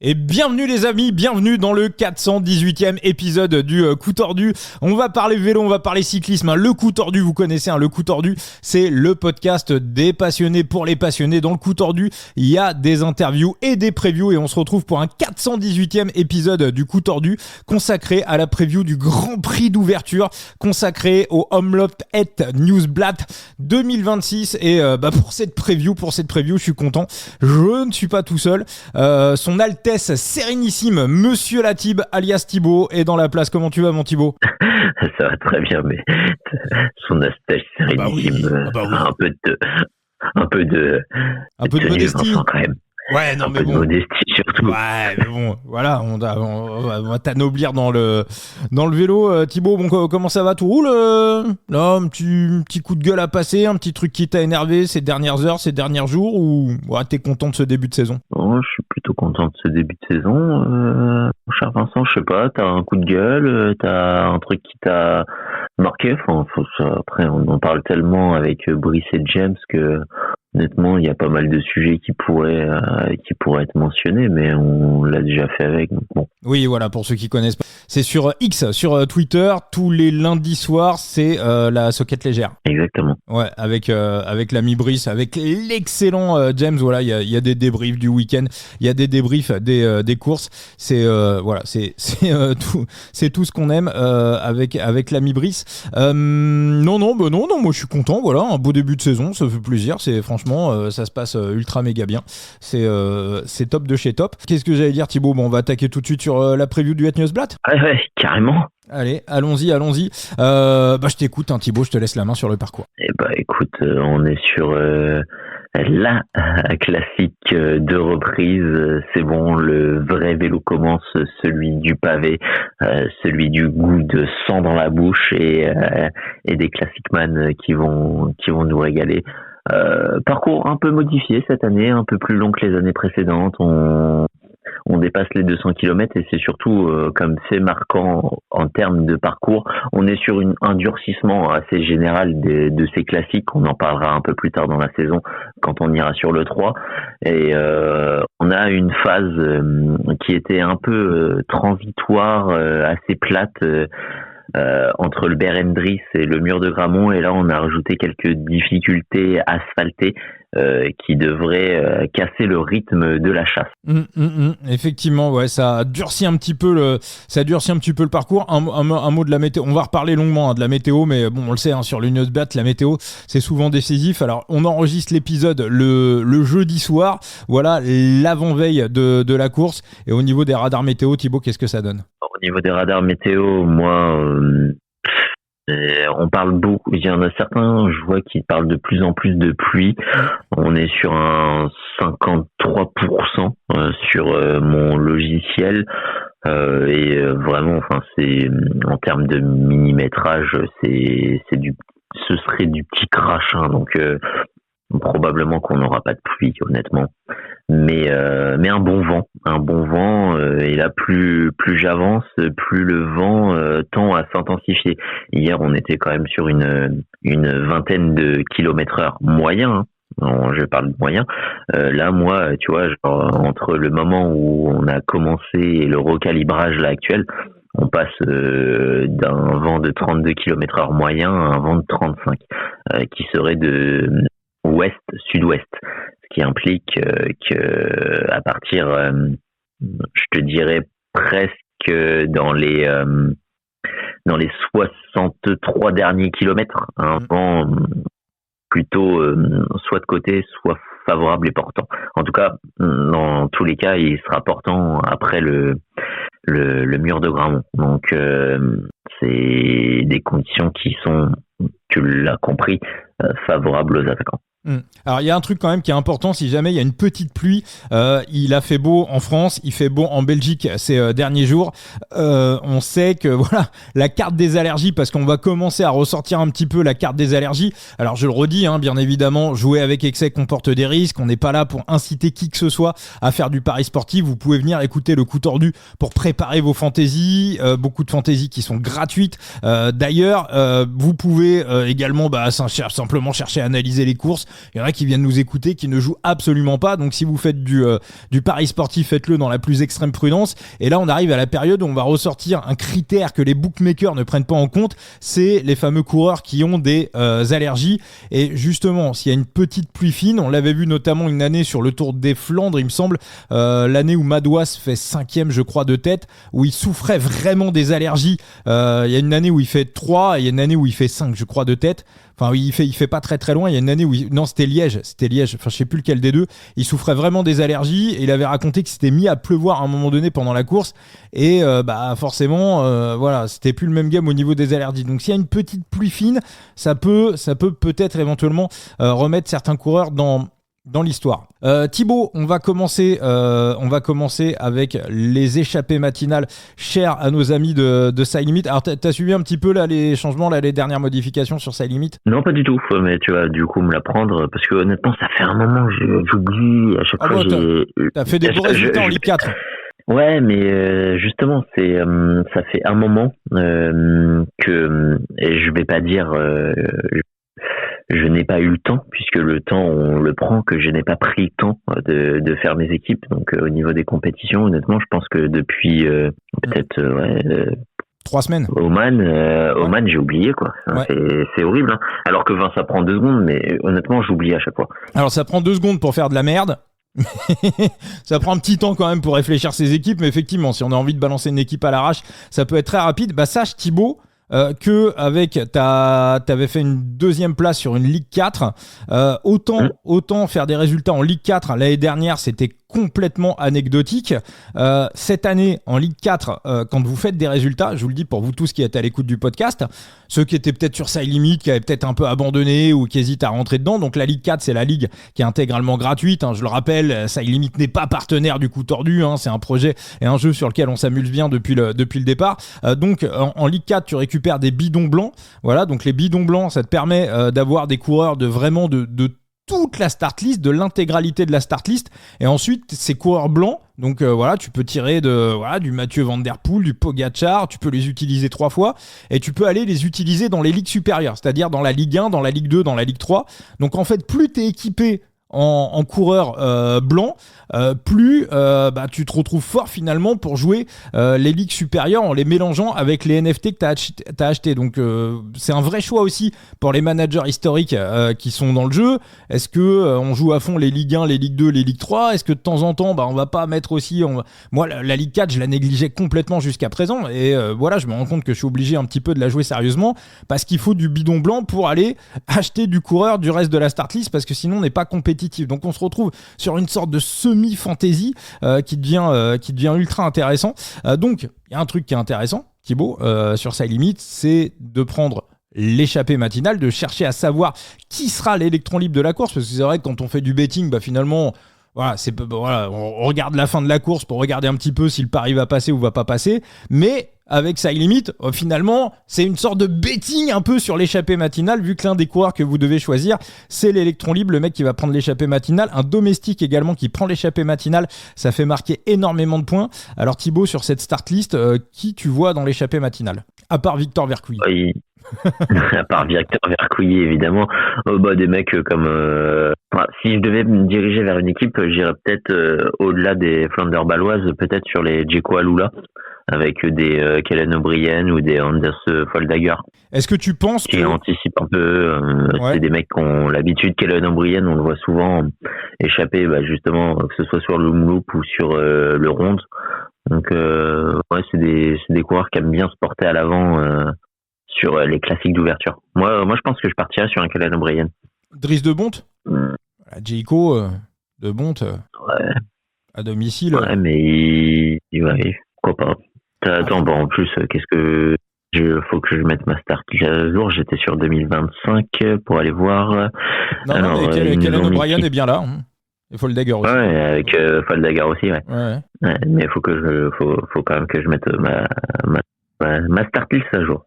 Et bienvenue les amis, bienvenue dans le 418e épisode du Coup Tordu. On va parler vélo, on va parler cyclisme. Le Coup Tordu, vous connaissez, le Coup Tordu, c'est le podcast des passionnés pour les passionnés. Dans le Coup Tordu, il y a des interviews et des previews et on se retrouve pour un 418e épisode du Coup Tordu consacré à la preview du Grand Prix d'ouverture, consacré au Omloop Het Nieuwsblad 2026. Et pour cette preview, je suis content. Je ne suis pas tout seul. Son Altesse Sérénissime, Monsieur Latib, alias Thibaut, est dans la place. Comment tu vas, mon Thibaut ? Ça va très bien, mais son Altesse Sérénissime, un peu de modestie, Vincent, quand même. Ouais, non, un mais peu bon. de modestie surtout. Ouais, mais bon, voilà, on va t'anoblir dans le vélo. Thibaut, bon, comment ça va, tout roule là, un petit coup de gueule à passer, un petit truc qui t'a énervé ces dernières heures, ces derniers jours, ou t'es content de ce début de saison ? Oh, je suis plutôt content de ce début de saison. Mon cher Vincent, je sais pas, t'as un coup de gueule, t'as un truc qui t'a marqué. Enfin, après, on en parle tellement avec Brice et James que honnêtement, il y a pas mal de sujets qui pourraient être mentionnés, mais on l'a déjà fait avec. Donc bon. Oui, voilà, pour ceux qui connaissent pas. C'est sur X, sur Twitter, tous les lundis soirs, c'est la soquette légère. Exactement. Ouais, avec l'ami Brice, avec l'excellent James. Voilà, il y a des débriefs du week-end, il y a des débriefs des courses. C'est tout ce qu'on aime avec l'ami Brice. Non, moi je suis content. Voilà, un beau début de saison, ça fait plaisir. C'est franchement, ça se passe ultra méga bien. C'est top de chez top. Qu'est-ce que j'allais dire, Thibaut ? Bon, on va attaquer tout de suite sur la preview du Het Nieuwsblad. Ouais, carrément. Allez, allons-y. Je t'écoute, Thibaut, je te laisse la main sur le parcours. Écoute, on est sur la classique de reprise. C'est bon, le vrai vélo commence, celui du pavé, celui du goût de sang dans la bouche et des classic man qui vont nous régaler. Parcours un peu modifié cette année, un peu plus long que les années précédentes. On dépasse les 200 km et c'est surtout comme fait marquant en termes de parcours. On est sur un durcissement assez général de ces classiques. On en parlera un peu plus tard dans la saison quand on ira sur le 3. Et on a une phase qui était un peu transitoire, assez plate, entre le Berendries et le mur de Grammont, et là on a rajouté quelques difficultés asphaltées qui devraient casser le rythme de la chasse. Effectivement, ouais, ça durcit un petit peu le parcours. Un mot de la météo. On va reparler longuement de la météo, mais bon, on le sait, sur le Nieuwsblad, la météo, c'est souvent décisif. Alors, on enregistre l'épisode le jeudi soir. Voilà, l'avant-veille de la course. Et au niveau des radars météo, Thibaut, qu'est-ce que ça donne ? Au niveau des radars météo, moi, on parle beaucoup. Il y en a certains, je vois, qui parlent de plus en plus de pluie. On est sur un 53% sur mon logiciel. Et vraiment, c'est en termes de millimétrage, ce serait du petit crash. Donc probablement qu'on n'aura pas de pluie, honnêtement. Mais un bon vent, et là plus j'avance, plus le vent tend à s'intensifier. Hier on était quand même sur une vingtaine de km/h moyen, je parle de moyen. Là moi, tu vois, genre, entre le moment où on a commencé et le recalibrage là actuel, on passe d'un vent de 32 km/h moyen à un vent de 35 qui serait de ouest-sud-ouest, ce qui implique que à partir, je te dirais presque dans les 63 derniers kilomètres, un vent plutôt soit de côté, soit favorable et portant. En tout cas, dans tous les cas, il sera portant après le mur de Grammont. Donc, c'est des conditions qui sont, tu l'as compris, favorables aux attaquants. Alors il y a un truc quand même qui est important, si jamais il y a une petite pluie, il a fait beau en France, il fait beau en Belgique ces derniers jours, on sait que voilà, la carte des allergies, parce qu'on va commencer à ressortir un petit peu la carte des allergies. Alors je le redis, bien évidemment, jouer avec excès comporte des risques, on n'est pas là pour inciter qui que ce soit à faire du pari sportif. Vous pouvez venir écouter le Coup Tordu pour préparer vos fantaisies, beaucoup de fantaisies qui sont gratuites. D'ailleurs, vous pouvez également simplement chercher à analyser les courses. Il y en a qui viennent nous écouter, qui ne jouent absolument pas. Donc si vous faites du pari sportif, faites-le dans la plus extrême prudence. Et là, on arrive à la période où on va ressortir un critère que les bookmakers ne prennent pas en compte, c'est les fameux coureurs qui ont des allergies. Et justement, s'il y a une petite pluie fine, on l'avait vu notamment une année sur le Tour des Flandres, il me semble, l'année où Madouas fait 5e, je crois, de tête, où il souffrait vraiment des allergies. Il y a une année où il fait 3 et il y a une année où il fait 5, je crois, de tête. Enfin, il fait pas très très loin. Il y a une année où non, c'était Liège. Enfin, je sais plus lequel des deux. Il souffrait vraiment des allergies et il avait raconté que c'était mis à pleuvoir à un moment donné pendant la course. Et forcément, voilà, c'était plus le même game au niveau des allergies. Donc, s'il y a une petite pluie fine, ça peut peut-être éventuellement remettre certains coureurs dans l'histoire. Thibaut, on va commencer avec les échappées matinales chères à nos amis de Side Limit. Alors, t'as suivi un petit peu là les changements, là, les dernières modifications sur Side Limit ? Non, pas du tout, mais tu vas du coup me l'apprendre parce que honnêtement, ça fait un moment que j'oublie à chaque fois. T'as fait des bons résultats en Ligue 4. Ouais, mais justement, ça fait un moment que, et je vais pas dire, je n'ai pas eu le temps, puisque le temps on le prend, que je n'ai pas pris le temps de faire mes équipes. Donc au niveau des compétitions, honnêtement, je pense que depuis peut-être 3 semaines. Oman, j'ai oublié quoi. Ouais. C'est horrible. Hein. Alors que ça prend 2 secondes, mais honnêtement, j'oublie à chaque fois. Alors ça prend 2 secondes pour faire de la merde. Ça prend un petit temps quand même pour réfléchir ses équipes, mais effectivement, si on a envie de balancer une équipe à l'arrache, ça peut être très rapide. Bah sache Thibaut que t'avais fait une 2e place sur une Ligue 4. Autant faire des résultats en Ligue 4 l'année dernière, c'était complètement anecdotique. Cette année, en Ligue 4, quand vous faites des résultats, je vous le dis pour vous tous qui êtes à l'écoute du podcast, ceux qui étaient peut-être sur Side Limit, qui avaient peut-être un peu abandonné ou qui hésitent à rentrer dedans. Donc la Ligue 4, c'est la ligue qui est intégralement gratuite. Je le rappelle, Side Limit n'est pas partenaire du Coup Tordu. C'est un projet et un jeu sur lequel on s'amuse bien depuis le départ. Donc en Ligue 4, tu récupères des bidons blancs. Voilà, donc les bidons blancs, ça te permet d'avoir des coureurs de toute la start list, de l'intégralité de la start list. Et ensuite, ces coureurs blancs, donc tu peux tirer du Mathieu Van Der Poel, du Pogacar, tu peux les utiliser 3 fois et tu peux aller les utiliser dans les ligues supérieures, c'est-à-dire dans la Ligue 1, dans la Ligue 2, dans la Ligue 3. Donc en fait, plus tu es équipé en coureur blanc, plus tu te retrouves fort finalement pour jouer les ligues supérieures en les mélangeant avec les NFT que tu as acheté. Donc c'est un vrai choix aussi pour les managers historiques qui sont dans le jeu. Est-ce que on joue à fond les Ligue 1, les Ligue 2, les Ligue 3 ? Est-ce que de temps en temps on va pas mettre aussi moi la Ligue 4 je la négligeais complètement jusqu'à présent et je me rends compte que je suis obligé un petit peu de la jouer sérieusement parce qu'il faut du bidon blanc pour aller acheter du coureur du reste de la start list parce que sinon on n'est pas compétitif. Donc on se retrouve sur une sorte de semi-fantasy qui devient ultra intéressant. Donc il y a un truc qui est intéressant, Thibaut, sur Side Limit, c'est de prendre l'échappée matinale, de chercher à savoir qui sera l'électron libre de la course, parce que c'est vrai que quand on fait du betting, finalement... on regarde la fin de la course pour regarder un petit peu si le pari va passer ou va pas passer, mais avec Side Limit, finalement, c'est une sorte de betting un peu sur l'échappée matinale, vu que l'un des coureurs que vous devez choisir, c'est l'électron libre, le mec qui va prendre l'échappée matinale, un domestique également qui prend l'échappée matinale, ça fait marquer énormément de points. Alors Thibaut, sur cette start list, qui tu vois dans l'échappée matinale, à part Victor Vercouilly? Oui. À part Victor Vercouilly, évidemment. Des mecs comme... si je devais me diriger vers une équipe, j'irais peut-être au-delà des Flanders baloises, peut-être sur les Djeko Alula, avec des Kellen O'Brien ou des Anders Foldager. Est-ce que tu penses qui anticipent un peu C'est des mecs qui ont l'habitude. Kellen O'Brien, on le voit souvent échapper, justement, que ce soit sur le Loop ou sur le Ronde. Donc, c'est des coureurs qui aiment bien se porter à l'avant sur les classiques d'ouverture. Moi, je pense que je partirais sur un Kellen O'Brien. Driss de Bonte Djeko de Bonte à domicile. Ouais, mais pourquoi pas. Attends, en plus, faut que je mette ma start à jour. J'étais sur 2025 pour aller voir. Non, mais Kellen O'Brien est bien là. Et Foldager aussi. Ouais, avec Foldager aussi, ouais. Mais faut quand même que je mette ma start list à jour.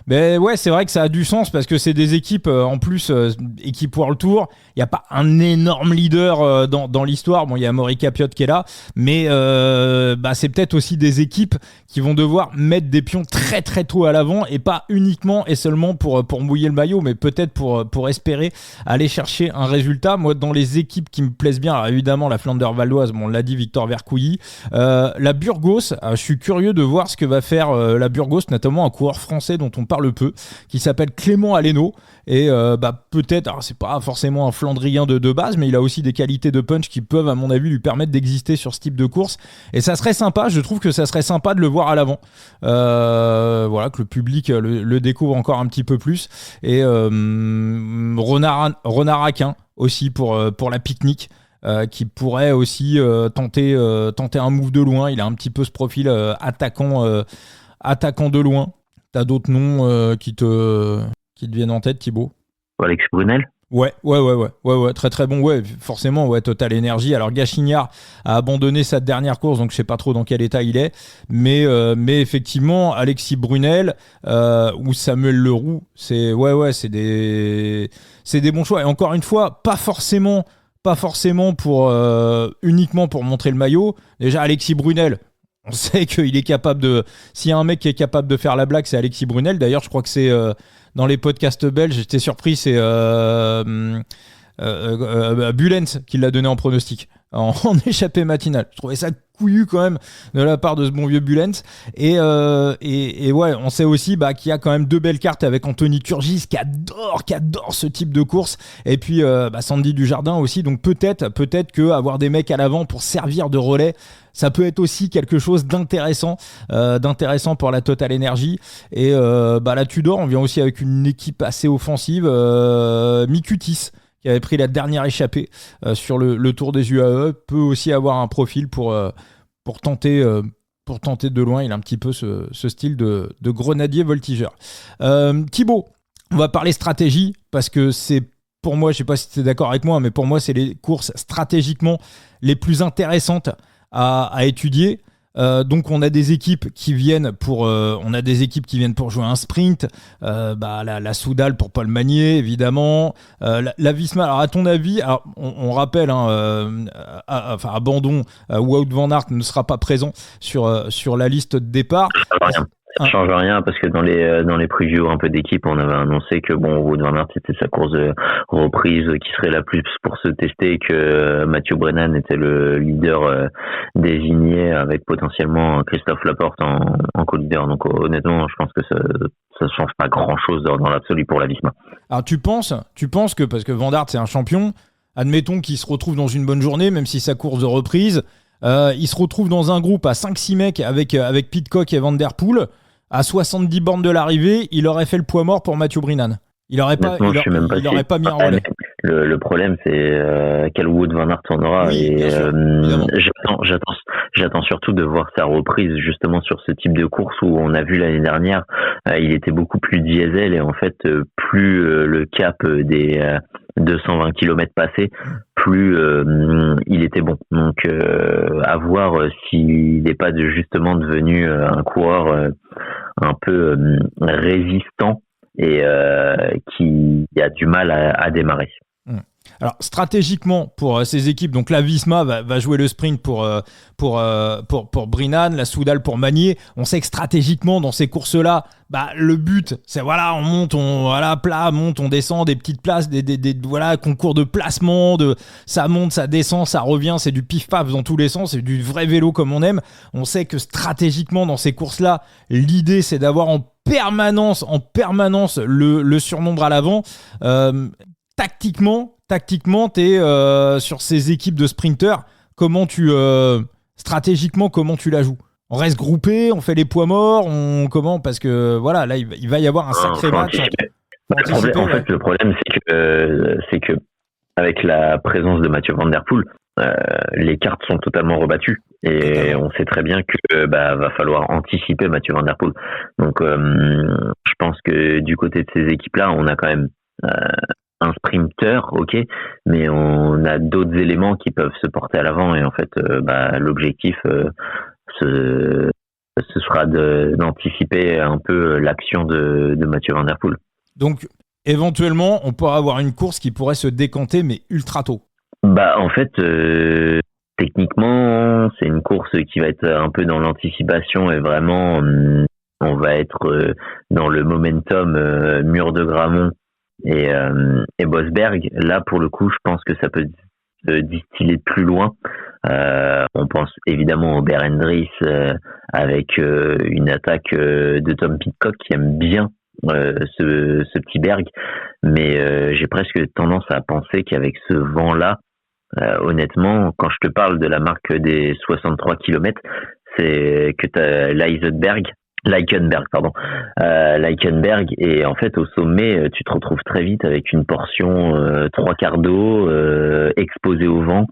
Mais ouais, c'est vrai que ça a du sens parce que c'est des équipes, en plus, équipe World Tour. Il n'y a pas un énorme leader dans l'histoire. Bon, il y a Morica Piot qui est là, mais c'est peut-être aussi des équipes qui vont devoir mettre des pions très très tôt à l'avant et pas uniquement et seulement pour mouiller le maillot, mais peut-être pour espérer aller chercher un résultat. Moi, dans les équipes qui me plaisent bien, alors évidemment la Flandre Valoise, bon, on l'a dit, Victor Vercouilly, la Burgos, je suis curieux de voir ce que va faire la Burgos, notamment un coureur français dont on parle peu, qui s'appelle Clément Aleno. Et peut-être, alors c'est pas forcément un Flandrien de base, mais il a aussi des qualités de punch qui peuvent, à mon avis, lui permettre d'exister sur ce type de course. Et ça serait sympa, je trouve que ça serait sympa de le voir à l'avant. Voilà, que le public le découvre encore un petit peu plus. Et Renard Aquin aussi pour la pique-nique. Qui pourrait aussi tenter un move de loin. Il a un petit peu ce profil attaquant de loin. T'as d'autres noms qui te viennent en tête, Thibaut? Alex Brunel. Ouais, très très bon, ouais, forcément, ouais, Total Energy. Alors Gachignard a abandonné sa dernière course, donc je sais pas trop dans quel état il est, mais effectivement, Alexis Brunel ou Samuel Leroux, c'est des bons choix. Et encore une fois, pas forcément pour uniquement pour montrer le maillot. Déjà Alexis Brunel, on sait qu'il est capable de... S'il y a un mec qui est capable de faire la blague, c'est Alexis Brunel. D'ailleurs, je crois que c'est dans les podcasts belges, j'étais surpris, c'est Bulens qui l'a donné en pronostic, en échappée matinale. Je trouvais ça couillu quand même de la part de ce bon vieux Bulens. Et ouais, on sait aussi qu'il y a quand même deux belles cartes avec Anthony Turgis qui adore ce type de course. Et puis Sandy Dujardin aussi. Donc peut-être que avoir des mecs à l'avant pour servir de relais, ça peut être aussi quelque chose d'intéressant pour la Total Energy. Et la Tudor, on vient aussi avec une équipe assez offensive. Mikutis, qui avait pris la dernière échappée sur le Tour des UAE, peut aussi avoir un profil pour tenter de loin. Il a un petit peu ce style de grenadier voltigeur. Thibaut, on va parler stratégie, parce que c'est, pour moi, je ne sais pas si tu es d'accord avec moi, mais pour moi, c'est les courses stratégiquement les plus intéressantes à étudier. Donc on a des équipes qui viennent pour jouer un sprint, la Soudal pour Paul Magnier évidemment, la Visma. Alors à ton avis, alors on rappelle abandon, Wout van Aert ne sera pas présent sur la liste de départ. Ça change rien parce que dans les previews un peu d'équipe, on avait annoncé que Wout van Aert c'était sa course de reprise qui serait la plus pour se tester, que Mathieu Brennan était le leader désigné avec potentiellement Christophe Laporte en co-leader. Donc honnêtement, je pense que ça change pas grand chose dans l'absolu pour la Visma. Alors tu penses que, parce que Van Aert c'est un champion, admettons qu'il se retrouve dans une bonne journée, même si sa course de reprise, il se retrouve dans un groupe à 5-6 mecs avec Pidcock et Van Der Poel. À 70 bornes de l'arrivée, il aurait fait le poids mort pour Mathieu Brennan. Il aurait pas mis un relais. Le problème, c'est quel Wout van Aert on aura. Oui, et sûr, j'attends surtout de voir sa reprise justement sur ce type de course où on a vu l'année dernière, il était beaucoup plus diesel, et en fait, plus le cap des 220 km passés, plus il était bon. Donc à voir s'il n'est pas justement devenu un coureur un peu résistant et qui a du mal à démarrer. Alors stratégiquement pour ces équipes, donc la Visma va jouer le sprint pour Brennan, la Soudal pour Magnier. On sait que stratégiquement dans ces courses-là, le but c'est on monte, on descend, des petites places, des concours de placement, ça monte, ça descend, ça revient, c'est du pif-paf dans tous les sens, c'est du vrai vélo comme on aime. On sait que stratégiquement dans ces courses-là, l'idée c'est d'avoir en permanence le surnombre à l'avant. Tactiquement, t'es sur ces équipes de sprinters, stratégiquement, comment tu la joues? On reste groupé, on fait les poids morts, parce que là, il va y avoir un sacré match. Le problème, c'est que avec la présence de Mathieu Van Der Poel, les cartes sont totalement rebattues, et on sait très bien que va falloir anticiper Mathieu Van Der Poel. Donc, je pense que du côté de ces équipes-là, on a quand même un sprinter, ok, mais on a d'autres éléments qui peuvent se porter à l'avant, et en fait, l'objectif, ce sera d'anticiper un peu l'action de Mathieu Van Der Poel. Donc, éventuellement, on pourra avoir une course qui pourrait se décanter, mais ultra tôt. En fait, techniquement, c'est une course qui va être un peu dans l'anticipation et vraiment, on va être dans le momentum Mur de Grammont et Bosberg. Là, pour le coup, je pense que ça peut distiller de plus loin. On pense évidemment au Berendries avec une attaque de Tom Pidcock qui aime bien ce petit Berg, mais j'ai presque tendance à penser qu'avec ce vent-là, honnêtement, quand je te parle de la marque des 63 km, c'est que tu as Leikenberg, et en fait au sommet tu te retrouves très vite avec une portion trois quarts d'eau exposée au vent,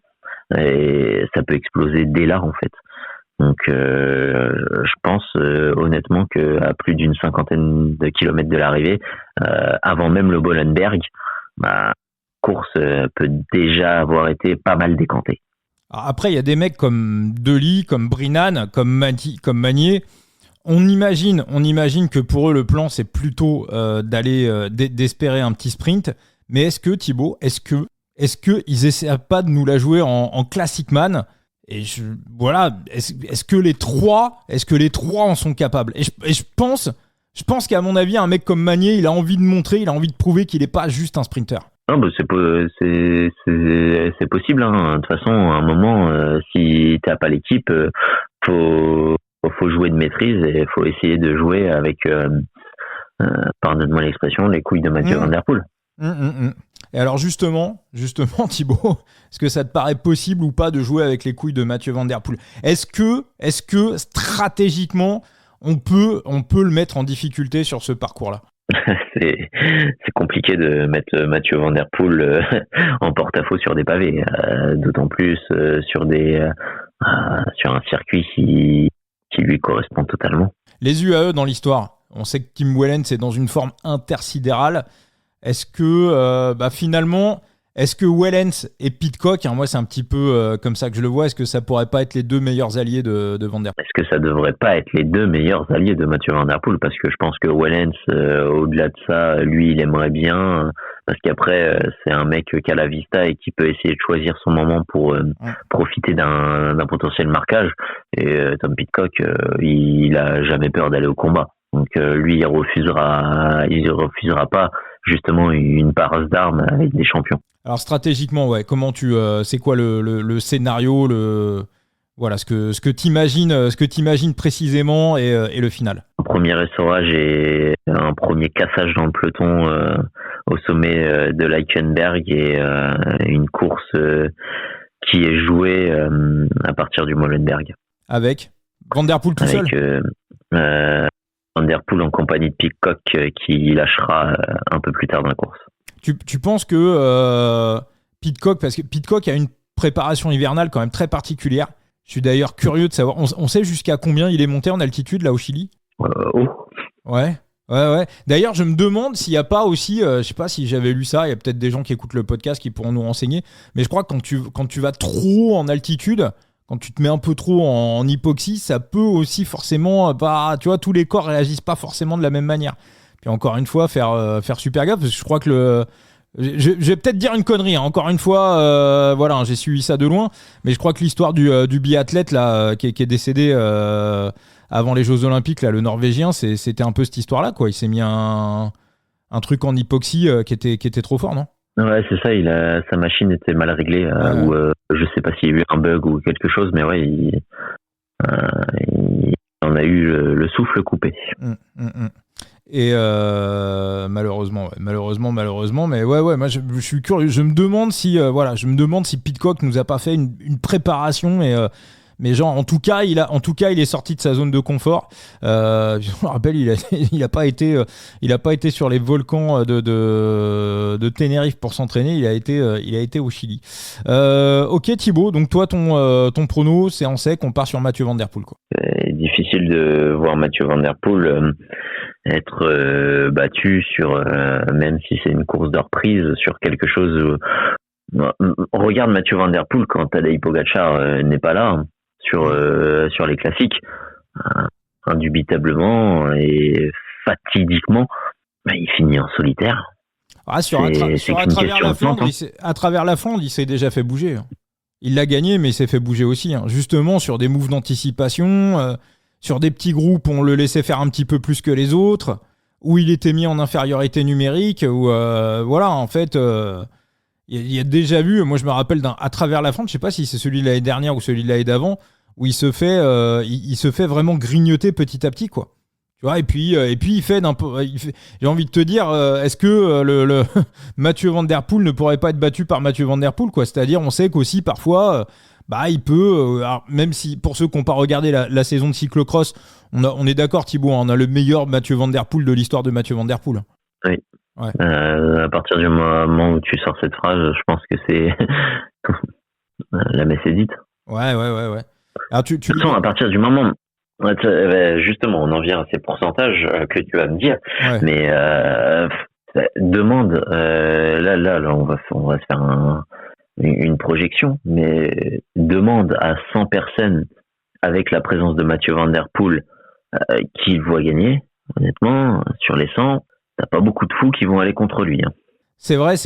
et ça peut exploser dès là en fait. Donc je pense honnêtement qu'à plus d'une cinquantaine de kilomètres de l'arrivée, avant même le Bollenberg, course peut déjà avoir été pas mal décantée. Après, il y a des mecs comme Dely, comme Brinnan, comme Magnier. On imagine que pour eux, le plan, c'est plutôt d'espérer un petit sprint. Mais est-ce que, Thibaut, est-ce qu'ils essaient pas de nous la jouer en Classic Man ? Et est-ce que les trois en sont capables ? Et je pense qu'à mon avis, un mec comme Magnier, il a envie de prouver qu'il n'est pas juste un sprinter. Non, c'est possible. Hein. De toute façon, à un moment, si t'as pas l'équipe, faut jouer de maîtrise et faut essayer de jouer avec, pardonne-moi l'expression, les couilles de Mathieu Van Der Poel. Et alors justement, Thibaut, est-ce que ça te paraît possible ou pas de jouer avec les couilles de Mathieu Van Der Poel ? Est-ce que stratégiquement, on peut le mettre en difficulté sur ce parcours-là ? C'est compliqué de mettre Mathieu Van Der Poel en porte-à-faux sur des pavés, d'autant plus sur un circuit qui lui correspond totalement. Les UAE dans l'histoire, on sait que Tim Wellens est dans une forme intersidérale. Est-ce que finalement, est-ce que Wellens et Pidcock, moi c'est un petit peu comme ça que je le vois, est-ce que ça pourrait pas être les deux meilleurs alliés de Van Der Poel ? Est-ce que ça devrait pas être les deux meilleurs alliés de Mathieu Van Der Poel ? Parce que je pense que Wellens, au-delà de ça, lui il aimerait bien, parce qu'après c'est un mec qui a la vista et qui peut essayer de choisir son moment pour profiter d'un potentiel marquage. Et Tom Pidcock, il a jamais peur d'aller au combat. Donc lui il refusera pas justement une parade d'armes avec des champions. Alors stratégiquement, comment c'est quoi le scénario, ce que t'imagines précisément et le final. Un premier essorage et un premier cassage dans le peloton au sommet de Leikenberg, et une course qui est jouée à partir du Molenberg. Avec Van Der Poel tout seul. Van Der Poel en compagnie de Pidcock qui lâchera un peu plus tard dans la course. Tu penses que Pidcock, parce que Pidcock a une préparation hivernale quand même très particulière. Je suis d'ailleurs curieux de savoir, on sait jusqu'à combien il est monté en altitude là au Chili ? Ouais. D'ailleurs, je me demande s'il n'y a pas aussi, je sais pas si j'avais lu ça, il y a peut-être des gens qui écoutent le podcast qui pourront nous renseigner, mais je crois que quand tu vas trop en altitude, quand tu te mets un peu trop en hypoxie, ça peut aussi forcément, tu vois, tous les corps réagissent pas forcément de la même manière. Puis encore une fois, faire super gaffe, parce que je crois que je vais peut-être dire une connerie, hein. Encore une fois, j'ai suivi ça de loin, mais je crois que l'histoire du biathlète là, qui est décédé avant les Jeux Olympiques, là, le Norvégien, c'était un peu cette histoire-là, quoi. Il s'est mis un truc en hypoxie qui était trop fort, non ? Ouais, c'est ça. Sa machine était mal réglée, ou je sais pas s'il y a eu un bug ou quelque chose, mais ouais, il en a eu le souffle coupé. Et malheureusement, mais moi je suis curieux. Je me demande si Pidcock nous a pas fait une préparation, mais genre en tout cas il est sorti de sa zone de confort. Je me rappelle, il a pas été sur les volcans de Tenerife pour s'entraîner. Il a été au Chili. Ok Thibaut, donc toi ton prono c'est en sec, on part sur Mathieu Van Der Poel, quoi. C'est difficile de voir Mathieu Van Der Poel être battu sur, même si c'est une course de reprise, sur quelque chose. Regarde Mathieu Van Der Poel quand Tadej Pogačar n'est pas là, hein, sur les classiques. indubitablement et fatidiquement, il finit en solitaire. À travers la Flandre, il s'est déjà fait bouger. Il l'a gagné, mais il s'est fait bouger aussi. Justement, sur des moves d'anticipation, sur des petits groupes, on le laissait faire un petit peu plus que les autres, où il était mis en infériorité numérique, où voilà, en fait, il y a déjà vu, moi je me rappelle à travers la Flandre, je sais pas si c'est celui de l'année dernière ou celui de l'année d'avant, où il se fait vraiment grignoter petit à petit, quoi. Tu vois, et puis il fait j'ai envie de te dire, est-ce que le Mathieu Van Der Poel ne pourrait pas être battu par Mathieu Van Der Poel, quoi. C'est-à-dire, on sait qu'aussi parfois, il peut, alors, même si pour ceux qui n'ont pas regardé la saison de cyclocross, on est d'accord, Thibaut, on a le meilleur Mathieu Van Der Poel de l'histoire de Mathieu Van Der Poel. Oui. Ouais. À partir du moment où tu sors cette phrase, je pense que c'est la messe est dite. Ouais. Alors, de toute façon, à partir du moment, justement, on en vient à ces pourcentages que tu vas me dire, mais demande, là, on va se faire une projection, mais demande à 100 personnes avec la présence de Mathieu Van Der Poel qui voit gagner. Honnêtement, sur les 100, t'as pas beaucoup de fous qui vont aller contre lui. C'est vrai.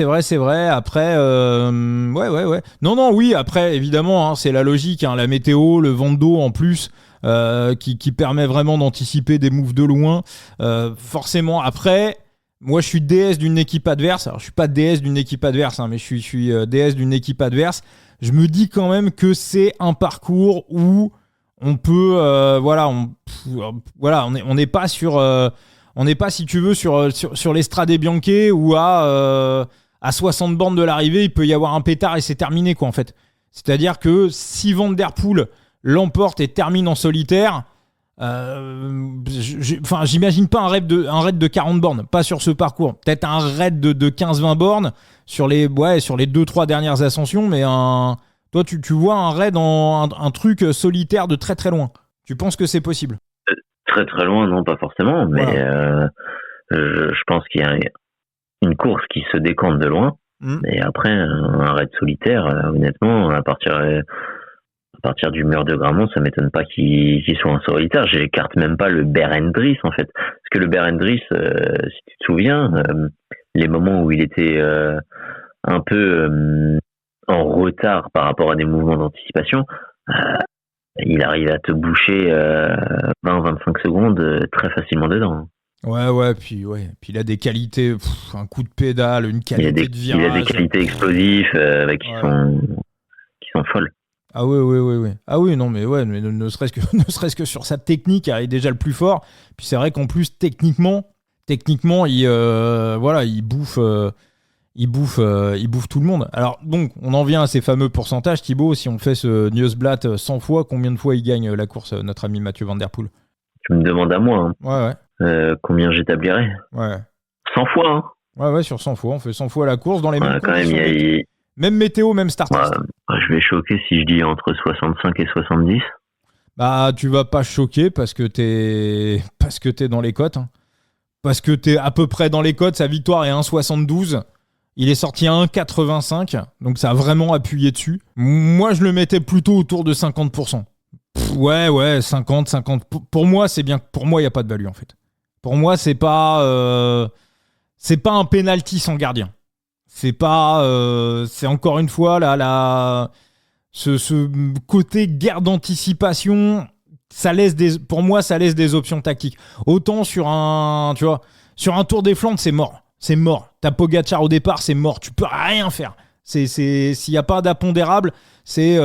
Après, ouais. Non, oui, après, évidemment, c'est la logique, la météo, le vent d'eau en plus, qui permet vraiment d'anticiper des moves de loin. Forcément, après, moi, je suis DS d'une équipe adverse. Alors, je suis pas DS d'une équipe adverse, mais je suis DS d'une équipe adverse. Je me dis quand même que c'est un parcours où on peut, on n'est pas sur... on n'est pas, si tu veux, sur l'Estrade Bianche où à 60 bornes de l'arrivée, il peut y avoir un pétard et c'est terminé, quoi, en fait. C'est-à-dire que si Van Der Poel l'emporte et termine en solitaire, j'imagine pas un raid de 40 bornes, pas sur ce parcours. Peut-être un raid de 15-20 bornes sur les 2-3 dernières ascensions, mais toi, tu vois un raid un truc solitaire de très très loin. Tu penses que c'est possible ? Très très loin, non, pas forcément, mais voilà. Je pense qu'il y a une course qui se décante de loin, et après un raid solitaire, honnêtement, à partir du mur de Grammont, ça m'étonne pas qu'il soit en solitaire. J'écarte même pas le Berendries, en fait, parce que le Berendries, si tu te souviens, les moments où il était un peu en retard par rapport à des mouvements d'anticipation, il arrive à te boucher 20-25 secondes très facilement dedans. Ouais, puis il a des qualités, un coup de pédale, une qualité de virage. Il a des qualités explosives qui sont folles. Ah oui. Ah oui, non, mais ne serait-ce que sur sa technique, il est déjà le plus fort. Puis c'est vrai qu'en plus, techniquement, il bouffe tout le monde. Alors, donc, on en vient à ces fameux pourcentages, Thibaut. Si on fait ce Nieuwsblad 100 fois, combien de fois il gagne la course, notre ami Mathieu Van Der Poel ? Tu me demandes à moi. Ouais. Combien j'établirais ? Ouais. 100 fois. Ouais, sur 100 fois. On fait 100 fois la course dans les mêmes conditions. Même météo, même start. Je vais choquer si je dis entre 65 et 70. Bah, tu vas pas choquer parce que t'es dans les cotes. Parce que t'es à peu près dans les cotes. Sa victoire est 1,72. Il est sorti à 1,85, donc ça a vraiment appuyé dessus. Moi, je le mettais plutôt autour de 50%. Ouais, 50. Pour moi, c'est bien. Pour moi, il n'y a pas de value, en fait. Pour moi, c'est pas un penalty sans gardien. C'est encore une fois ce côté guerre d'anticipation. Pour moi, ça laisse des options tactiques. Autant sur un Tour des Flandres, c'est mort. C'est mort. T'as Pogacar au départ, c'est mort. Tu peux rien faire. S'il n'y a pas d'impondérable, c'est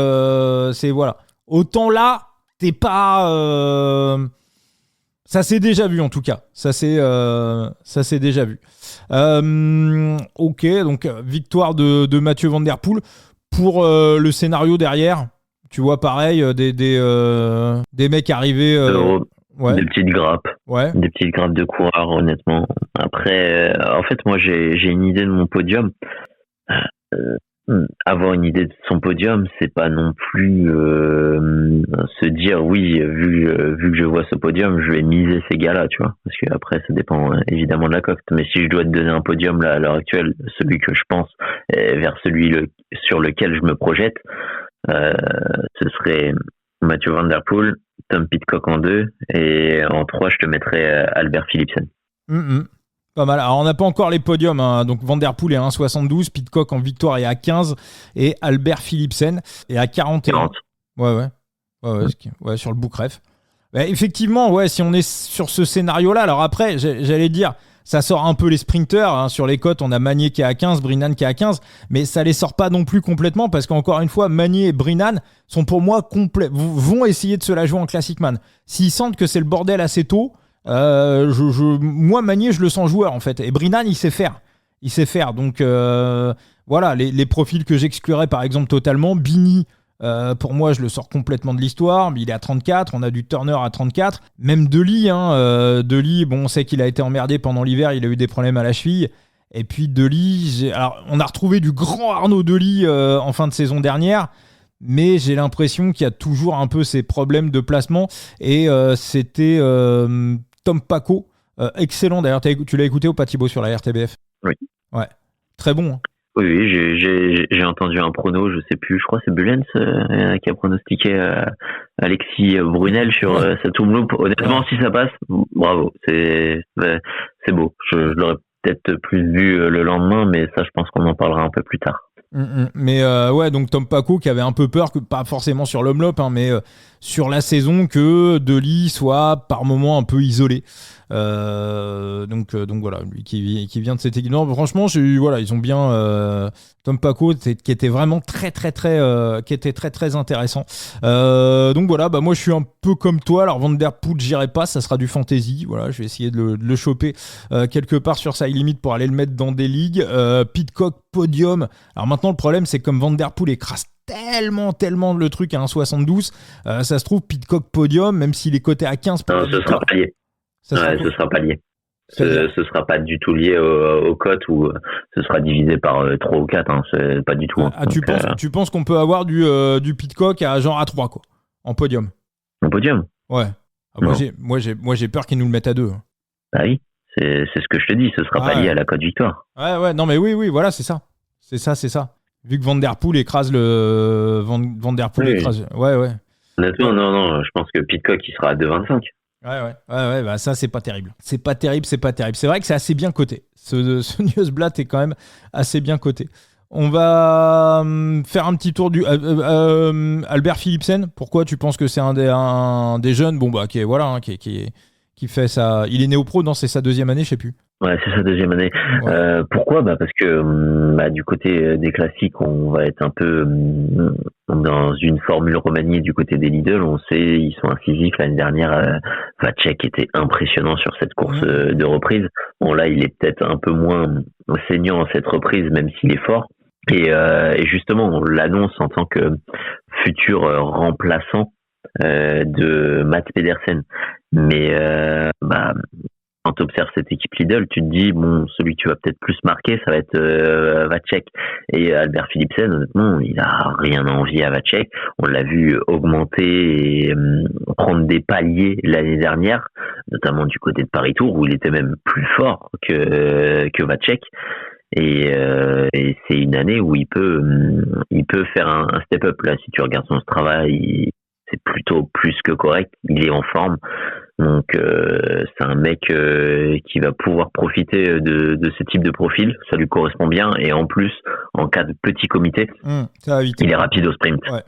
voilà. Autant là, t'es pas. Ça s'est déjà vu en tout cas. Ça s'est déjà vu. Ok, donc victoire de Mathieu Van Der Poel. Pour le scénario derrière, tu vois pareil, des mecs arrivés. Ouais. Des petites grappes. Ouais. Des petites grappes de coureurs, honnêtement. Après, en fait, moi, j'ai une idée de mon podium. Avoir une idée de son podium, c'est pas non plus se dire oui, vu que je vois ce podium, je vais miser ces gars-là, tu vois. Parce que après, ça dépend évidemment de la cote. Mais si je dois te donner un podium là à l'heure actuelle, celui que je pense vers celui sur lequel je me projette, ce serait Mathieu Van Der Poel, Tom Pidcock en 2 et en 3 je te mettrais Albert Philipsen. Pas mal. Alors on n'a pas encore les podiums, hein. Donc Van Der Poel est à 1,72, Pidcock en victoire est à 15 et Albert Philipsen est à 41. 40. Ouais, sur le Boukref. Bah, effectivement, ouais, si on est sur ce scénario-là, alors après, j'allais dire, ça sort un peu les sprinters, hein. Sur les cotes, on a Magnier qui est à 15, Brinnan qui est à 15, mais ça les sort pas non plus complètement parce qu'encore une fois, Magnier et Brinnan sont pour moi vont essayer de se la jouer en Classic Man. S'ils sentent que c'est le bordel assez tôt, moi Magnier je le sens joueur en fait, et Brinnan il sait faire, donc voilà les profils que j'exclurais par exemple totalement. Bini, pour moi je le sors complètement de l'histoire, il est à 34, on a du Turner à 34, même Dely, Dely, bon, on sait qu'il a été emmerdé pendant l'hiver, il a eu des problèmes à la cheville, et puis Dely, alors on a retrouvé du grand Arnaud Dely en fin de saison dernière, mais j'ai l'impression qu'il y a toujours un peu ces problèmes de placement, et c'était Tom Paco, excellent d'ailleurs, tu l'as écouté au Patibo sur la RTBF? Oui. Ouais, très bon. Hein. Oui, j'ai entendu un prono, je sais plus, je crois que c'est Bulens qui a pronostiqué Alexis Brunel sur sa Tourloupe. Honnêtement, si ça passe, bravo, c'est beau. Je l'aurais peut-être plus vu le lendemain, mais ça, je pense qu'on en parlera un peu plus tard. Mais ouais, donc Tom Paco qui avait un peu peur, que pas forcément sur l'Omloop, hein, mais sur la saison, que Dely soit par moments un peu isolé. Donc voilà, lui qui vient de cette équipe. Non, franchement, voilà, ils ont bien Tom Paco qui était vraiment très intéressant. Donc voilà, bah moi je suis un peu comme toi. Alors Van Der Poel, j'irai pas, ça sera du fantasy. Voilà, je vais essayer de le choper quelque part sur sa limite pour aller le mettre dans des ligues. Pidcock podium. Alors maintenant le problème c'est que comme Van Der Poel écrase tellement le truc à 1,72, ça se trouve Pidcock podium, même s'il est coté à 15 pour non, ce sera pas lié. Ce sera pas lié. Ce sera pas du tout lié aux cotes, ou ce sera divisé par 3 ou 4, hein. C'est pas du tout. Hein. Tu penses qu'on peut avoir du Pidcock à genre A3 quoi, en podium? En podium? Ouais. Moi j'ai peur qu'ils nous le mettent à 2. Hein. Bah oui, c'est ce que je te dis, ce sera pas lié à la cote victoire. Ouais, non mais oui, voilà, c'est ça. Vu que Van Der Poel écrase le Van Der Poel écrase. Ouais. Honnêtement, non, je pense que Pidcock il sera à 2,25. Ouais, bah ça c'est pas terrible. C'est pas terrible. C'est vrai que c'est assez bien coté. Ce Newsblatt est quand même assez bien coté. On va faire un petit tour du Albert Philipsen. Pourquoi tu penses que c'est un des jeunes, bon bah qui fait ça? Il est né au pro, non, c'est sa 2e année, je sais plus. Ouais, c'est sa 2e année. Ouais. Pourquoi? Parce que du côté des classiques, on va être un peu dans une formule remaniée du côté des Lidl. On sait, ils sont incisifs. L'année dernière, Vacek était impressionnant sur cette course de reprise. Bon, là, il est peut-être un peu moins saignant cette reprise, même s'il est fort. Et justement, on l'annonce en tant que futur remplaçant de Matt Pedersen. Mais quand tu observes cette équipe Lidl, tu te dis, bon, celui que tu vas peut-être plus marquer, ça va être Vacek. Et Albert Philipsen, honnêtement, il a rien à envier à Vacek. On l'a vu augmenter et prendre des paliers l'année dernière, notamment du côté de Paris-Tours, où il était même plus fort que Vacek. Et c'est une année où il peut faire un step-up. Là, si tu regardes son travail, c'est plutôt plus que correct. Il est en forme. Donc c'est un mec qui va pouvoir profiter de ce type de profil, ça lui correspond bien, et en plus en cas de petit comité, il est rapide au sprint. Ouais.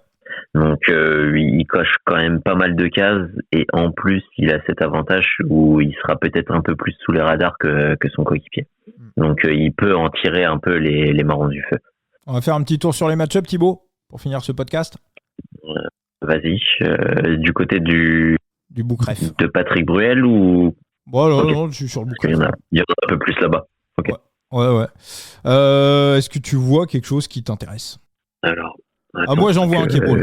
Donc il coche quand même pas mal de cases, et en plus il a cet avantage où il sera peut-être un peu plus sous les radars que son coéquipier. Donc il peut en tirer un peu les marrons du feu. On va faire un petit tour sur les match-ups, Thibaut, pour finir ce podcast. Vas-y, du côté du Boukref. De Patrick Bruel ou... Bon, non, je suis sur le Boukref. Il y en a un peu plus là-bas. Okay. Ouais. Est-ce que tu vois quelque chose qui t'intéresse? Alors... moi j'en vois un qui est beau.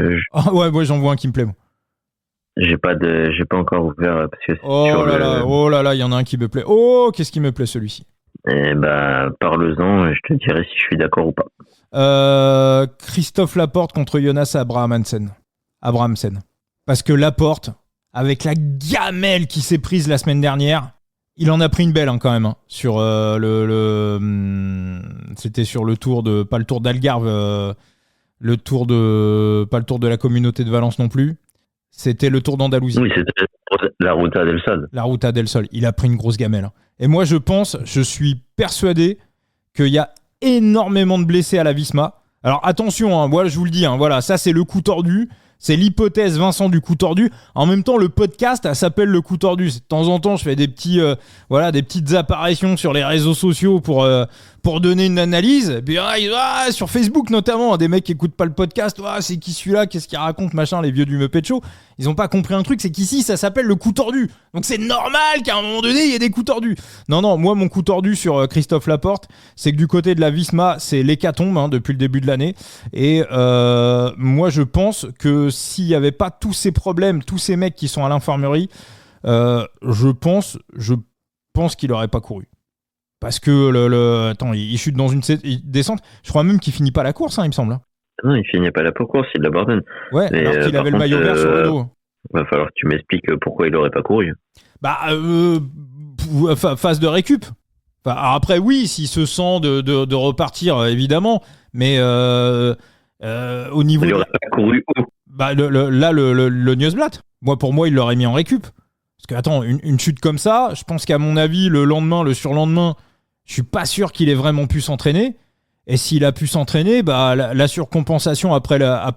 Moi j'en vois un qui me plaît. Moi. J'ai pas encore ouvert parce que oh là là, il y en a un qui me plaît. Oh, qu'est-ce qui me plaît celui-ci? Parle-en et je te dirai si je suis d'accord ou pas. Christophe Laporte contre Jonas Abrahamsen. Parce que Laporte, avec la gamelle qui s'est prise la semaine dernière, il en a pris une belle quand même. Sur c'était sur le tour de... Pas le tour d'Algarve, pas le tour de la communauté de Valence non plus. c'était le Tour d'Andalousie. Oui, c'était la Ruta del Sol. La Ruta del Sol. Il a pris une grosse gamelle. Hein. Et moi, je suis persuadé qu'il y a énormément de blessés à la Visma. Alors attention, hein, voilà, je vous le dis, hein, voilà, ça c'est le coup tordu. C'est l'hypothèse Vincent du coup tordu. En même temps, le podcast ça s'appelle le coup tordu. De temps en temps, je fais des petites apparitions sur les réseaux sociaux pour donner une analyse. Et puis sur Facebook notamment, des mecs qui écoutent pas le podcast. C'est qui celui-là? Qu'est-ce qu'il raconte, machin? Les vieux du Muppet Show. Ils ont pas compris un truc, c'est qu'ici ça s'appelle le coup tordu. Donc c'est normal qu'à un moment donné il y ait des coups tordus. Non, moi mon coup tordu sur Christophe Laporte, c'est que du côté de la Visma, c'est l'hécatombe depuis le début de l'année. Et moi je pense que s'il n'y avait pas tous ces problèmes, tous ces mecs qui sont à l'infirmerie, je pense qu'il n'aurait pas couru. Parce que attends, il chute dans une descente. Je crois même qu'il finit pas la course, il me semble. Non, il finit pas la course, il l'abandonne. Ouais, mais, alors qu'il avait le maillot vert sur le dos. Va falloir que tu m'expliques pourquoi il aurait pas couru. Phase de récup. Alors après, oui, s'il se sent de repartir, évidemment. Mais au niveau. Il aurait pas couru où? Le Newsblatt. Pour moi, il l'aurait mis en récup. Parce que, attends, une chute comme ça, je pense qu'à mon avis, le lendemain, le surlendemain, je suis pas sûr qu'il ait vraiment pu s'entraîner. Et s'il a pu s'entraîner, la surcompensation après la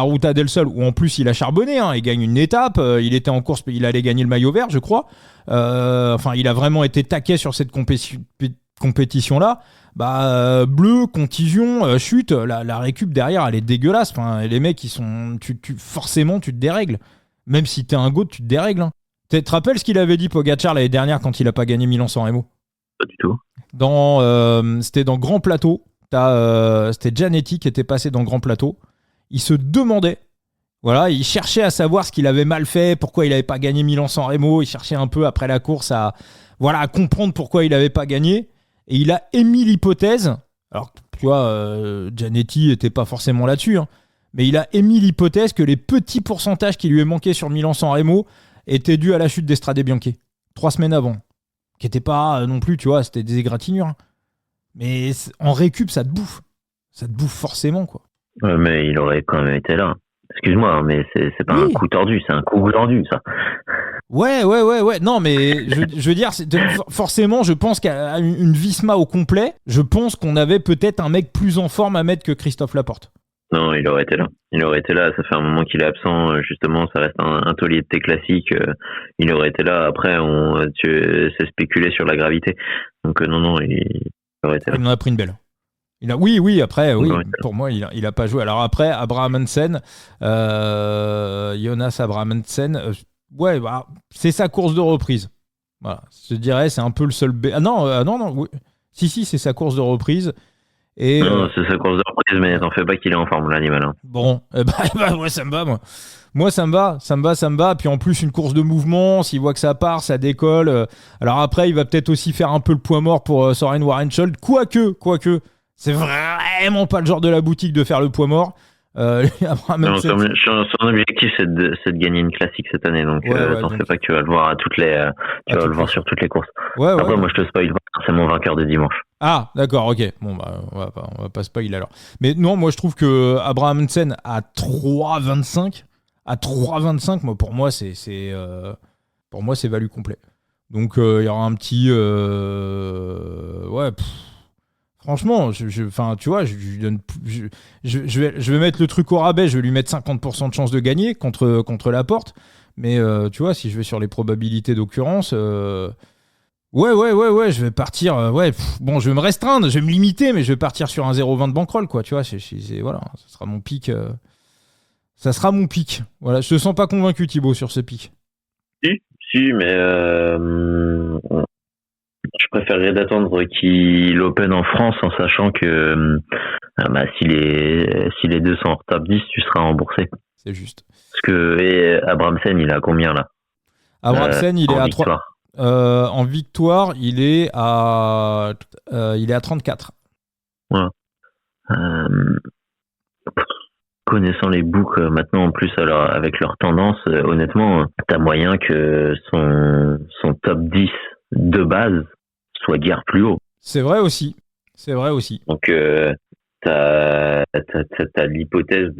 Ruta del Sol, où en plus il a charbonné, il gagne une étape, il était en course, il allait gagner le maillot vert, je crois. Il a vraiment été taquet sur cette compétition-là. Bleu, contusion, chute, la récup derrière, elle est dégueulasse. Les mecs, forcément, tu te dérègles. Même si t'es un goat, tu te dérègles. Hein. Tu te rappelles ce qu'il avait dit Pogacar l'année dernière quand il a pas gagné Milan-San Remo? Pas du tout. C'était dans Grand Plateau. C'était Gianetti qui était passé dans Grand Plateau. Il se demandait, il cherchait à savoir ce qu'il avait mal fait, pourquoi il n'avait pas gagné Milan-San Remo. Il cherchait un peu après la course à comprendre pourquoi il n'avait pas gagné. Et il a émis l'hypothèse. Alors, tu vois, Gianetti n'était pas forcément là-dessus, mais il a émis l'hypothèse que les petits pourcentages qui lui manquaient sur Milan-San Remo étaient dus à la chute d'Estrade Bianchi 3 semaines avant. Qui n'était pas non plus, tu vois, c'était des égratignures. Mais en récup, ça te bouffe. Ça te bouffe forcément, quoi. Ouais, mais il aurait quand même été là. Excuse-moi, mais c'est pas un coup tordu, c'est un coup tordu, ça. Ouais. Non, mais je veux dire, forcément, je pense qu'à une Visma au complet, je pense qu'on avait peut-être un mec plus en forme à mettre que Christophe Laporte. Non, il aurait été là. Ça fait un moment qu'il est absent, justement, ça reste un taulier de thé classique. Il aurait été là. Après, c'est spéculé sur la gravité. Donc non, il aurait été là. Il en a pris une belle. Oui, après, pour moi, il a pas joué. Alors après, Abraham Hansen, Jonas Abraham Hansen, c'est sa course de reprise. Voilà, je dirais, c'est un peu le seul... non, oui. Si, c'est sa course de reprise. Et non, c'est sa course de reprise, mais t'en fais pas qu'il est en forme, l'animal. Hein. Bon, moi, ça me va, moi. Moi, ça me va. Puis en plus, une course de mouvement, s'il voit que ça part, ça décolle. Alors après, il va peut-être aussi faire un peu le poids mort pour Søren Warentscheld. Quoique, c'est vraiment pas le genre de la boutique de faire le poids mort. Son objectif, c'est de gagner une classique cette année. Donc, t'en fais pas que tu vas le voir sur toutes les courses. Après, moi, je te spoil pas. C'est mon vainqueur de dimanche. Ah, d'accord, ok. Bon, on va pas spoiler alors. Mais non, moi, je trouve que Abraham Hansen à 3,25, pour moi, c'est value complet. Donc, il y aura un petit... franchement, tu vois, je vais mettre le truc au rabais, je vais lui mettre 50% de chance de gagner contre Laporte. Mais tu vois, si je vais sur les probabilités d'occurrence... je vais partir. Je vais me restreindre, je vais me limiter, mais je vais partir sur un 0,20 de bankroll, quoi. Tu vois, voilà, ça sera mon pic. Ça sera mon pic. Voilà, je te sens pas convaincu, Thibaut, sur ce pic. Si, mais je préférerais d'attendre qu'il open en France en sachant que si les deux sont hors top 10, tu seras remboursé. C'est juste. Parce que Abramsen, il a combien là? Abramsen, il est à 3. En victoire, il est à 34. Voilà. Connaissant les books maintenant en plus alors, avec leur tendance, honnêtement, t'as moyen que son top 10 de base soit guère plus haut. C'est vrai aussi. Donc t'as l'hypothèse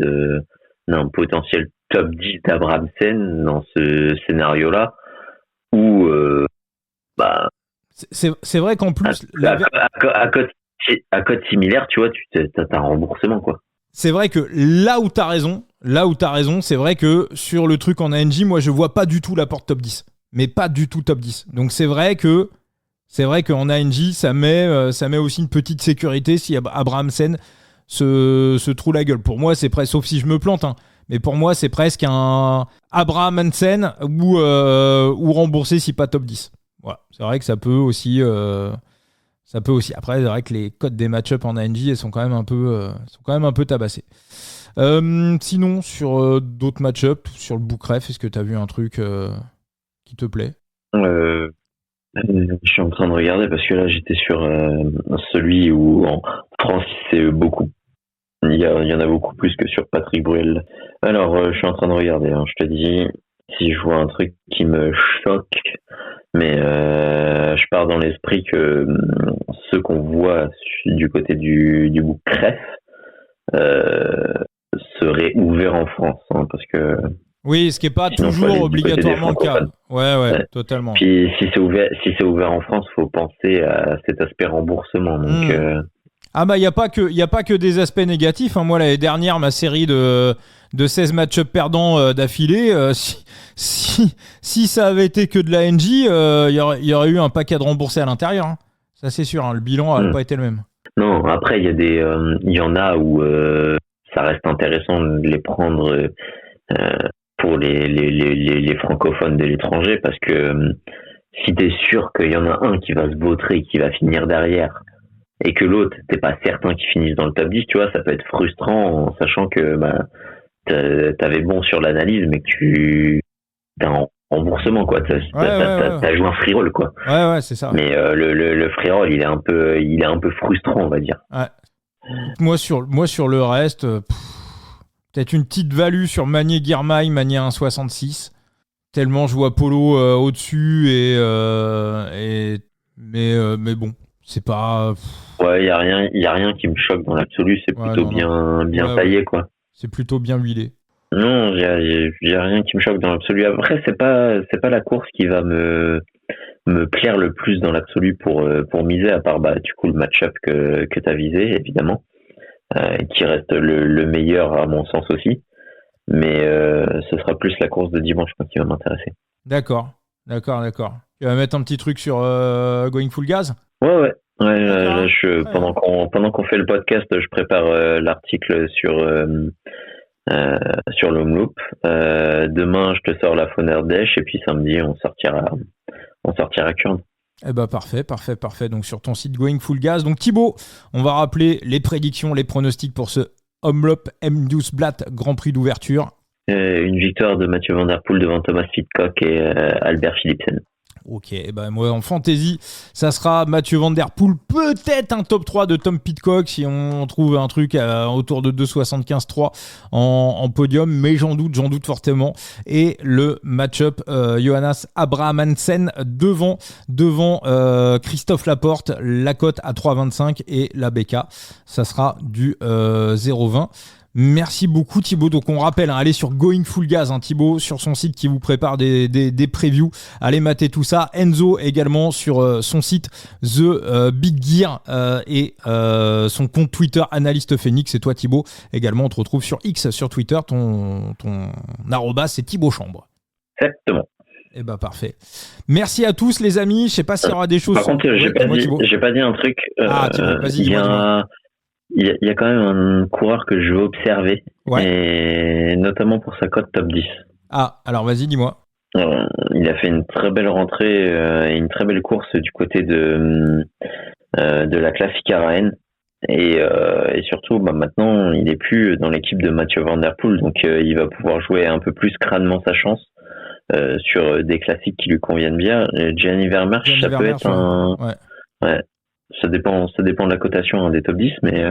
d'un potentiel top 10 d'Abrahamsen dans ce scénario-là, où c'est vrai qu'en plus à cote similaire, tu vois, tu as un remboursement, quoi. C'est vrai que là où t'as raison, c'est vrai que sur le truc en ANJ, moi je vois pas du tout l'apport top 10, mais pas du tout top 10. Donc c'est vrai qu'en ANJ ça met aussi une petite sécurité si Abrahamsen se trouve la gueule. Pour moi c'est presque, sauf si je me plante, hein, mais pour moi c'est presque un Abrahamsen ou remboursé si pas top 10. Voilà, c'est vrai que ça peut aussi. Après, c'est vrai que les codes des match-up en ANJ sont quand même un peu tabassés. Sinon, sur d'autres match-up, sur le Bookref, est-ce que tu as vu un truc qui te plaît ? Je suis en train de regarder parce que là, j'étais sur celui où en France, c'est beaucoup. Il y en a beaucoup plus que sur Patrick Bruel. Alors, je suis en train de regarder. Hein, je te dis, si je vois un truc qui me choque, mais je pars dans l'esprit que ceux qu'on voit du côté du Bookref seraient ouverts en France, hein, parce que oui, ce qui n'est pas toujours obligatoirement le cas. Ouais, totalement. Puis si c'est ouvert en France, faut penser à cet aspect remboursement. Donc ah bah il y a pas que des aspects négatifs, hein. Moi l'année dernière, ma série de 16 match-up perdants d'affilée, si ça avait été que de la NJ, il y aurait eu un paquet de remboursés à l'intérieur, hein. Ça c'est sûr, hein. Le bilan n'a pas été le même. Non, après il y en a où ça reste intéressant de les prendre pour les francophones de l'étranger, parce que si t'es sûr qu'il y en a un qui va se vautrer, qui va finir derrière, et que l'autre, t'es pas certain qu'il finisse dans le top 10, tu vois, ça peut être frustrant en sachant que t'avais bon sur l'analyse, mais que tu t'as un remboursement, quoi. T'as joué un free roll, quoi. Ouais, c'est ça. Mais le free roll, il est un peu frustrant, on va dire. Ouais. Moi sur le reste, peut-être une petite value sur Manier Girmay, Manier 1,66. Tellement je vois Polo au-dessus mais bon, c'est pas. Ouais, y a rien qui me choque dans l'absolu. C'est plutôt bien taillé, quoi. C'est plutôt bien huilé. Non, y a rien qui me choque dans l'absolu. Après, c'est pas la course qui va me plaire le plus dans l'absolu pour miser, à part du coup le match-up que t'as visé, évidemment, qui reste le meilleur à mon sens aussi. Mais ce sera plus la course de dimanche qui va m'intéresser. D'accord. Tu vas mettre un petit truc sur Going Full Gas ? Ouais. Là, pendant qu'on fait le podcast, je prépare l'article sur l'Homeloop. Demain, je te sors la faune Ardèche, et puis samedi, on sortira Kurn. Eh ben parfait. Donc sur ton site Going Full Gas. Donc Thibaut, on va rappeler les prédictions, les pronostics pour ce Omloop M12 Blatt Grand Prix d'ouverture. Une victoire de Mathieu Van Der Poel devant Thomas Pidcock et Albert Philipsen. Ok, moi en fantasy, ça sera Mathieu Van Der Poel, peut-être un top 3 de Tom Pidcock si on trouve un truc autour de 2,75-3 en podium, mais j'en doute fortement. Et le match-up Johannes Abrahamsen devant Christophe Laporte, la cote à 3,25 et la BK, ça sera du 0,20. Merci beaucoup Thibaut. Donc on rappelle, allez sur Going Full Gas, Thibaut sur son site qui vous prépare des previews, allez mater tout ça. Enzo également sur son site The Big Gear et son compte Twitter Analyste Phoenix. Et toi Thibaut également, on te retrouve sur X, sur Twitter, ton arrobas c'est Thibaut Chambre. Exactement. Et parfait. Merci à tous les amis. Je sais pas s'il y aura des choses. Par contre, j'ai pas dit un truc. Thibaut, vas-y, dis-moi. Il y a quand même un coureur que je veux observer, et notamment pour sa cote top 10. Ah, alors vas-y, dis-moi. Il a fait une très belle rentrée et une très belle course du côté de la Classique Araen. Et surtout, maintenant, il est plus dans l'équipe de Mathieu Van Der Poel, donc il va pouvoir jouer un peu plus crânement sa chance sur des classiques qui lui conviennent bien. Gianni Vermeersch, ça peut être un... Ouais. Ça dépend de la cotation des top 10, mais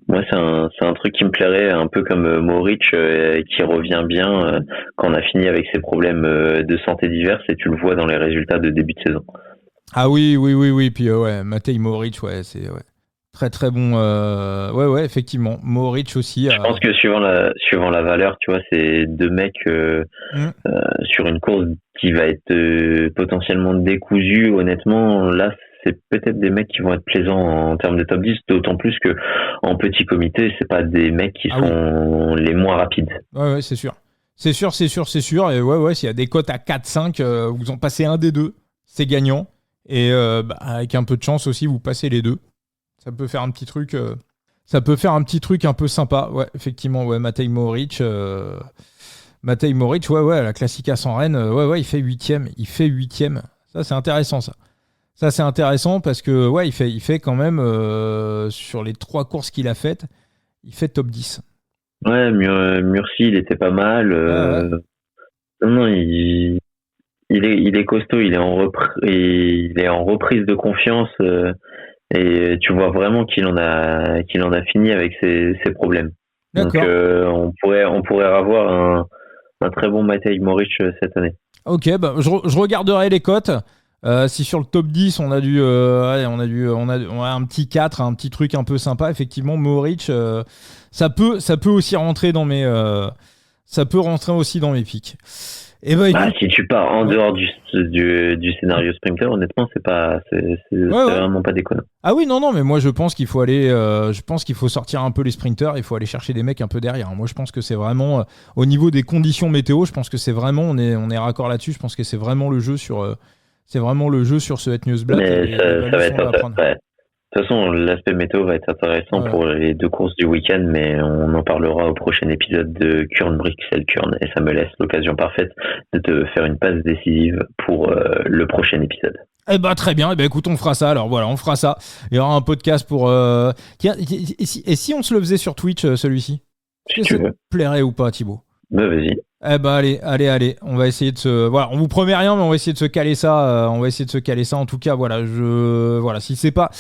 moi c'est un truc qui me plairait, un peu comme Mohoric qui revient bien quand on a fini avec ses problèmes de santé diverses, et tu le vois dans les résultats de début de saison. Ah oui, puis Matej Mohoric, c'est Très très bon. Ouais, effectivement. Mohoric aussi. Je pense que suivant la valeur, tu vois, c'est deux mecs Mm. sur une course qui va être potentiellement décousue. Honnêtement, là, c'est peut-être des mecs qui vont être plaisants en termes de top 10, d'autant plus que en petit comité, c'est pas des mecs qui sont les moins rapides. Ouais, c'est sûr. C'est sûr. Et ouais, s'il y a des cotes à 4-5, vous en passez un des deux, c'est gagnant. Et avec un peu de chance aussi, vous passez les deux. Ça peut faire un petit truc. Ça peut faire un petit truc un peu sympa. Ouais, effectivement, ouais, Matej Mohoric. Ouais, la Classica sans Rennes, ouais, il fait 8ème. Ça, c'est intéressant, ça. Ça, c'est intéressant parce que, ouais, il fait quand même, sur les 3 courses qu'il a faites, il fait top 10. Ouais, Murcie, il était pas mal. Ouais. Non, il est costaud, il est en reprise de confiance. Et tu vois vraiment qu'il en a fini avec ses problèmes. D'accord. Donc on pourrait avoir un très bon Matej Mohoric cette année. Ok, bah, je regarderai les cotes. Si sur le top 10 on a un petit 4, un petit truc un peu sympa, effectivement Mohoric, ça peut aussi rentrer dans mes pics. Et si tu pars en dehors du scénario sprinter, honnêtement, c'est vraiment pas déconnant. Ah oui, non, mais moi je pense qu'il faut sortir un peu les sprinters, il faut aller chercher des mecs un peu derrière. Moi je pense que c'est vraiment, au niveau des conditions météo, je pense que c'est vraiment, on est raccord là-dessus, je pense que c'est vraiment le jeu sur ce Het Nieuwsblad. Mais ça va être intéressant. Ouais. De toute façon, l'aspect météo va être intéressant pour les 2 courses du week-end, mais on en parlera au prochain épisode de Kurn Brixel Kurn, et ça me laisse l'occasion parfaite de te faire une passe décisive pour le prochain épisode. Eh ben très bien, écoute, on fera ça, alors voilà, on fera ça. Il y aura un podcast pour... Et si on se le faisait sur Twitch, celui-ci? Est-ce que ça te plairait ou pas, Thibaut? Bah vas-y. Eh ben allez, on va essayer de se... Voilà, on vous promet rien, mais on va essayer de se caler ça. En tout cas, voilà, si c'est pas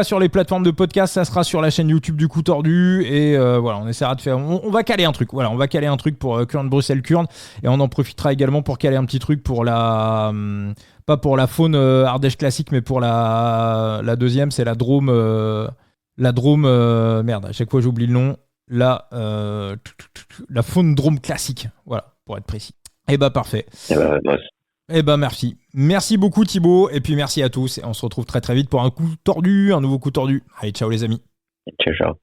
sur les plateformes de podcast, ça sera sur la chaîne YouTube du Coup Tordu. Et voilà, on essaiera de faire... On va caler un truc, voilà, on va caler un truc pour Kurn Bruxelles Kurn. Et on en profitera également pour caler un petit truc pour la... pas pour la faune Ardèche classique, mais pour la deuxième, c'est la Drôme... merde, à chaque fois j'oublie le nom. La faune Drôme classique, voilà, pour être précis. Eh ben parfait. Eh ben merci beaucoup Thibaut, et puis merci à tous, et on se retrouve très très vite pour un nouveau coup tordu. Allez, ciao les amis. Ciao.